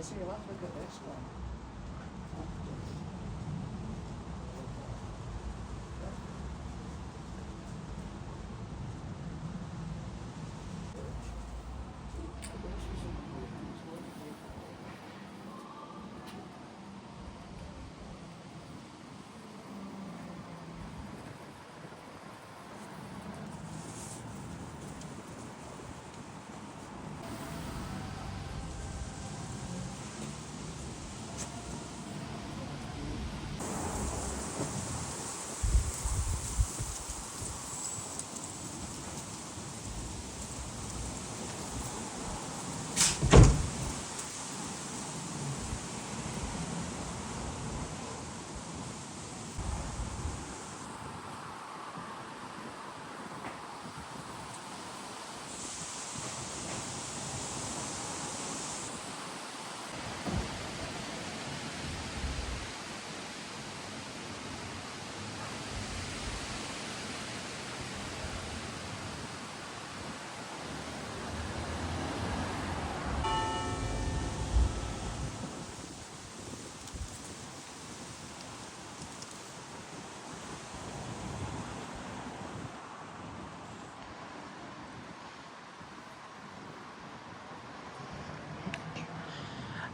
so you'll have to look at this one.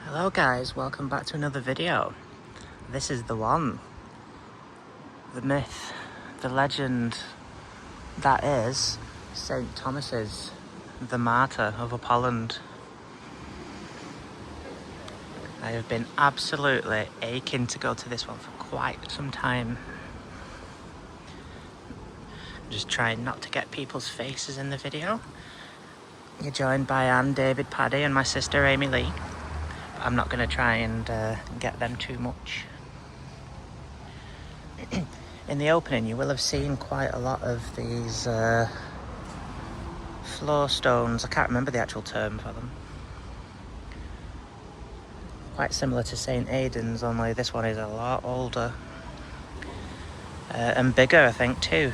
Hello guys, welcome back to another video. This is the one, the myth, the legend that is St. Thomas's, the martyr of Upholland. I have been absolutely aching to go to this one for quite some time. I'm just trying not to get people's faces in the video. You're joined by Anne, David, Paddy and my sister Amy Lee. I'm not going to try and get them too much. In the opening you will have seen quite a lot of these floor stones. I can't remember the actual term for them. Quite similar to St. Aidan's, only this one is a lot older. And bigger, I think, too.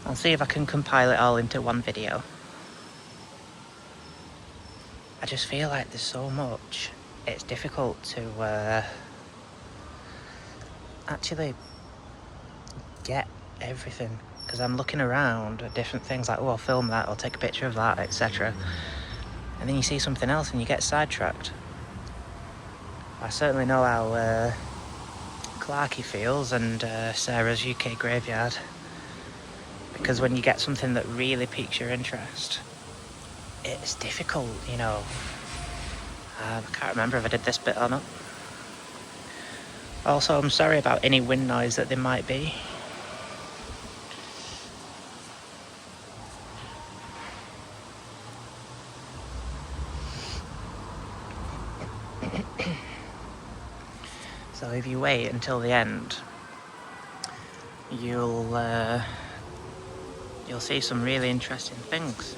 I'll see if I can compile it all into one video. I just feel like there's so much, it's difficult to actually get everything, because I'm looking around at different things like, oh, I'll film that, I'll take a picture of that, etc. And then you see something else and you get sidetracked. I certainly know how Clarky feels and Sarah's UK Graveyard, because when you get something that really piques your interest, it's difficult, you know. I can't remember if I did this bit or not. Also, I'm sorry about any wind noise that there might be. So if you wait until the end, you'll see some really interesting things.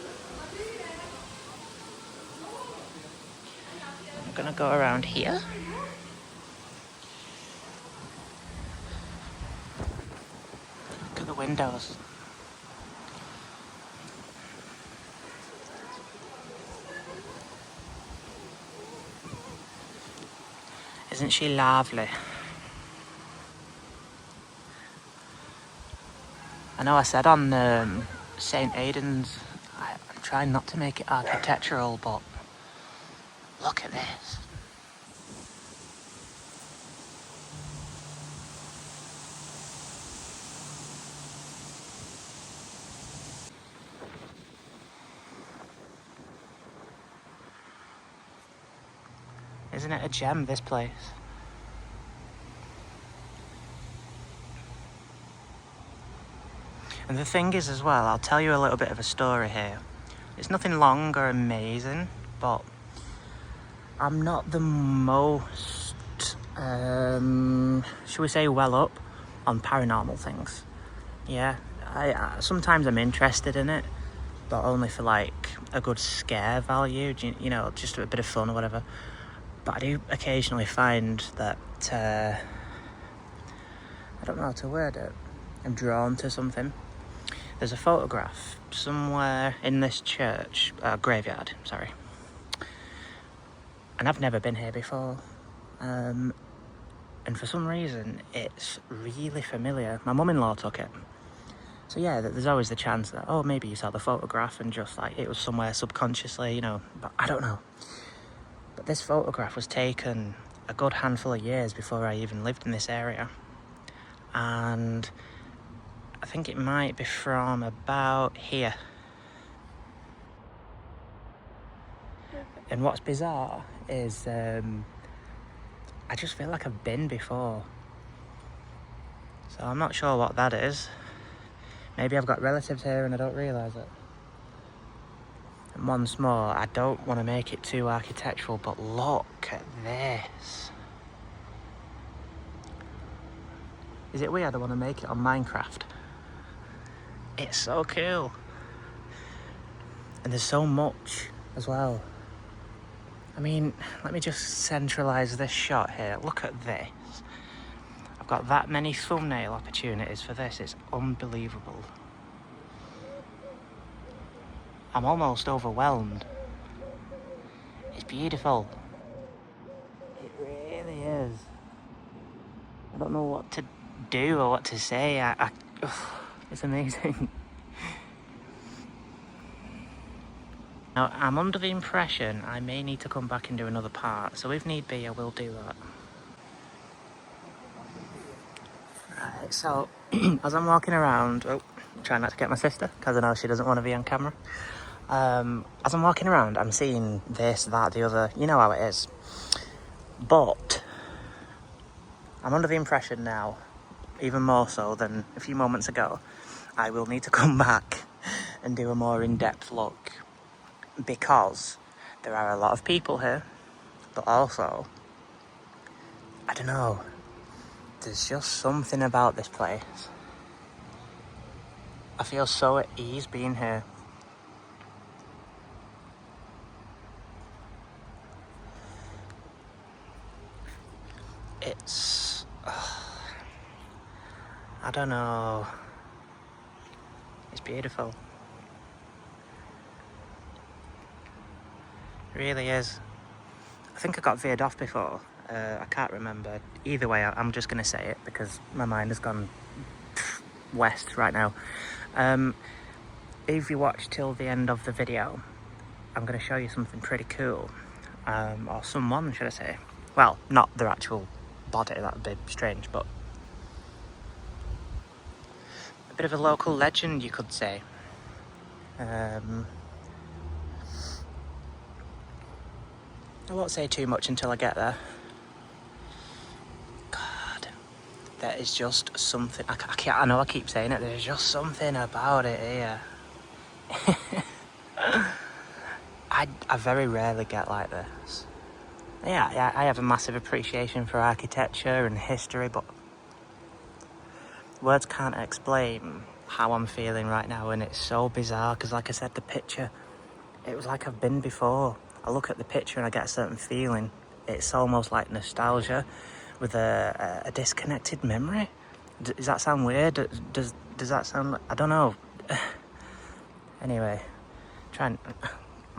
I'm gonna go around here. Look at the windows. Isn't she lovely? I know I said on St. Aidan's, I'm trying not to make it architectural, but look at this. Isn't it a gem, this place? And the thing is as well, I'll tell you a little bit of a story here. It's nothing long or amazing, but I'm not the most, shall we say, well up on paranormal things. Yeah, I sometimes I'm interested in it, but only for like a good scare value, you know, just a bit of fun or whatever. But I do occasionally find that, I don't know how to word it, I'm drawn to something. There's a photograph somewhere in this church, graveyard, sorry, And I've never been here before. And for some reason, it's really familiar. My mum-in-law took it. So yeah, there's always the chance that, oh, maybe you saw the photograph and just like, it was somewhere subconsciously, you know, but I don't know. But this photograph was taken a good handful of years before I even lived in this area. And I think it might be from about here. And what's bizarre is I just feel like I've been before. So I'm not sure what that is. Maybe I've got relatives here and I don't realise it. And once more, I don't want to make it too architectural, but look at this. Is it weird I want to make it on Minecraft? It's so cool. And there's so much as well. I mean, let me just centralise this shot here. Look at this. I've got that many thumbnail opportunities for this. It's unbelievable. I'm almost overwhelmed. It's beautiful. It really is. I don't know what to do or what to say. It's amazing. Now, I'm under the impression I may need to come back and do another part, so if need be, I will do that. Right, so, as I'm walking around, trying not to get my sister, because I know she doesn't want to be on camera. As I'm walking around, I'm seeing this, that, the other, you know how it is. But, I'm under the impression now, even more so than a few moments ago, I will need to come back and do a more in-depth look. Because there are a lot of people here, but also, I don't know, there's just something about this place. I feel so at ease being here. It's, I don't know, it's beautiful. It really is. I think I got veered off before. I can't remember. Either way, I'm just going to say it because my mind has gone west right now. If you watch till the end of the video, I'm going to show you something pretty cool. Or someone, should I say. Well, not their actual body, that would be strange, but a bit of a local legend, you could say. I won't say too much until I get there. God, there is just something. I know I keep saying it. There's just something about it here. I very rarely get like this. Yeah, I have a massive appreciation for architecture and history, but words can't explain how I'm feeling right now, and it's so bizarre because, like I said, the picture, it was like I've been before. I look at the picture and I get a certain feeling. It's almost like nostalgia with a disconnected memory. Does that sound weird? Does that sound... I don't know. Anyway, I'm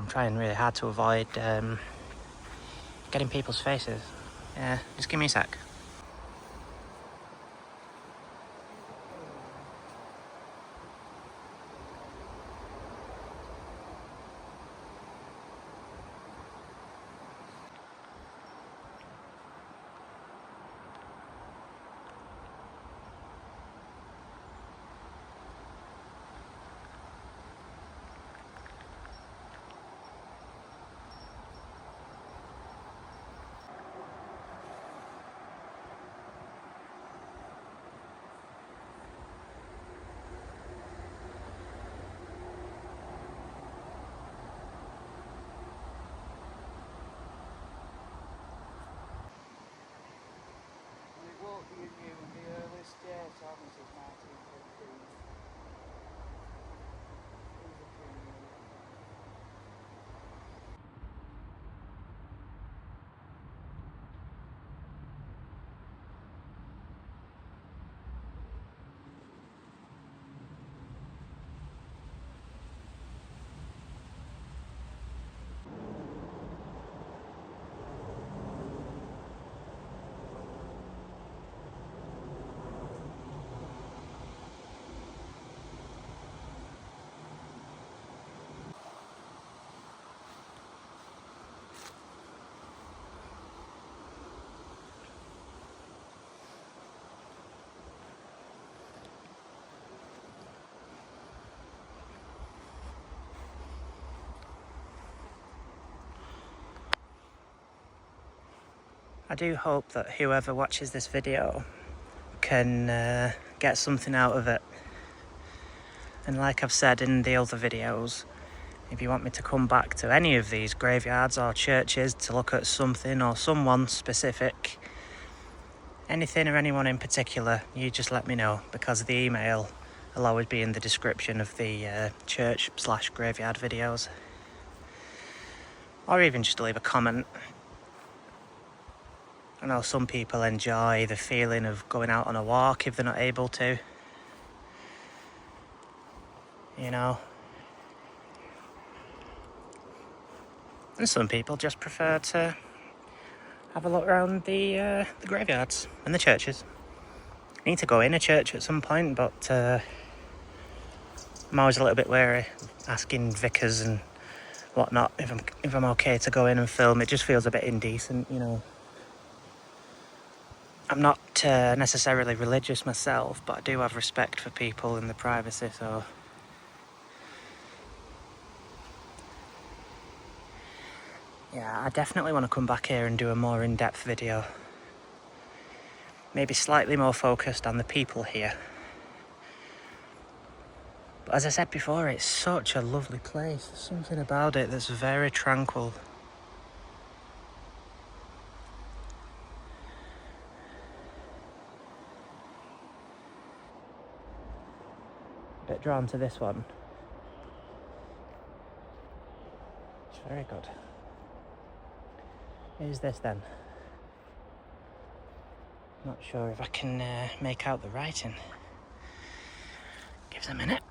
trying really hard to avoid getting people's faces. Yeah, just give me a sec. I do hope that whoever watches this video can get something out of it. And like I've said in the other videos, if you want me to come back to any of these graveyards or churches to look at something or someone specific, anything or anyone in particular, you just let me know, because the email will always be in the description of the church/graveyard videos. Or even just leave a comment. I know some people enjoy the feeling of going out on a walk if they're not able to. You know. And some people just prefer to have a look around the graveyards and the churches. I need to go in a church at some point, but I'm always a little bit wary asking vicars and whatnot if I'm okay to go in and film. It just feels a bit indecent, you know. I'm not necessarily religious myself, but I do have respect for people and the privacy, so... Yeah, I definitely want to come back here and do a more in-depth video. Maybe slightly more focused on the people here. But as I said before, it's such a lovely place. There's something about it that's very tranquil. A bit drawn to this one. It's very good. Who's this then? Not sure if I can make out the writing. Give us a minute.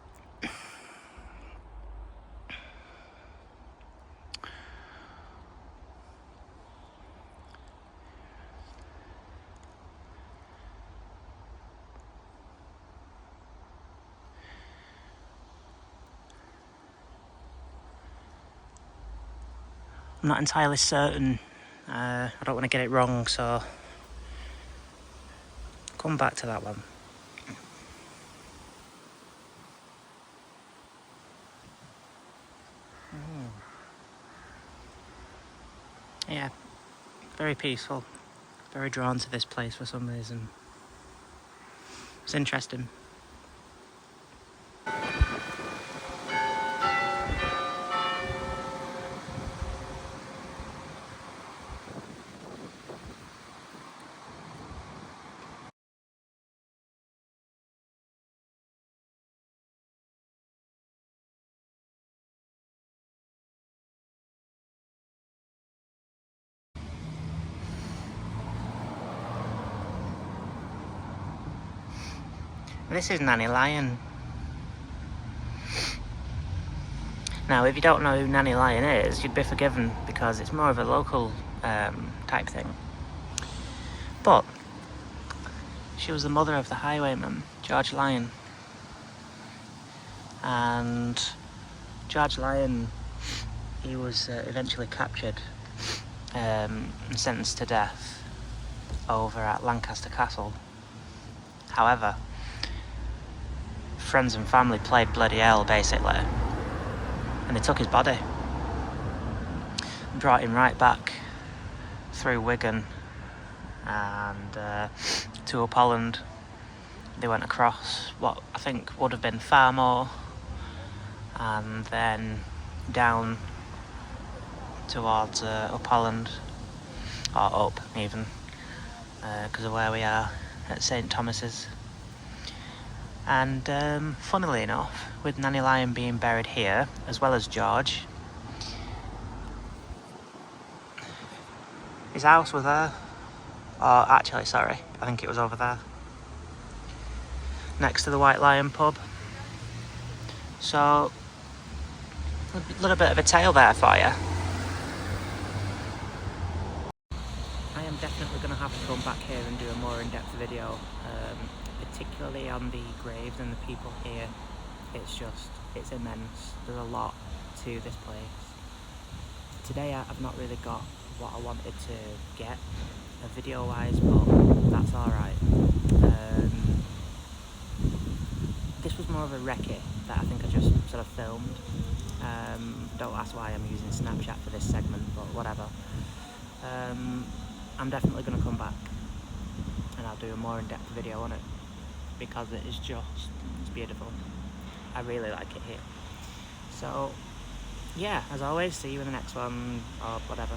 I'm not entirely certain. I don't want to get it wrong, so come back to that one. Yeah, very peaceful. Very drawn to this place for some reason. It's interesting. This is Nanny Lyon. Now, if you don't know who Nanny Lyon is, you'd be forgiven because it's more of a local type thing. But she was the mother of the Highwayman, George Lyon. And George Lyon, he was eventually captured and sentenced to death over at Lancaster Castle. However, friends and family played bloody hell, basically, and they took his body, brought him right back through Wigan and to Upholland. They went across what I think would have been Farmore and then down towards Upholland, or up even, because of where we are at St Thomas's. And funnily enough, with Nanny Lyon being buried here, as well as George, his house was there. Or actually, sorry, I think it was over there, next to the White Lion pub. So, a little bit of a tale there for you. I am definitely going to have to come back here and do a more in-depth video, particularly on the graves and the people here. It's immense. There's a lot to this place. Today I've not really got what I wanted to get video wise, but that's alright. This was more of a recce that I think I just sort of filmed. Don't ask why I'm using Snapchat for this segment, but whatever. I'm definitely going to come back and I'll do a more in-depth video on it, because it is just, it's beautiful. I really like it here. So yeah, as always, see you in the next one, or whatever.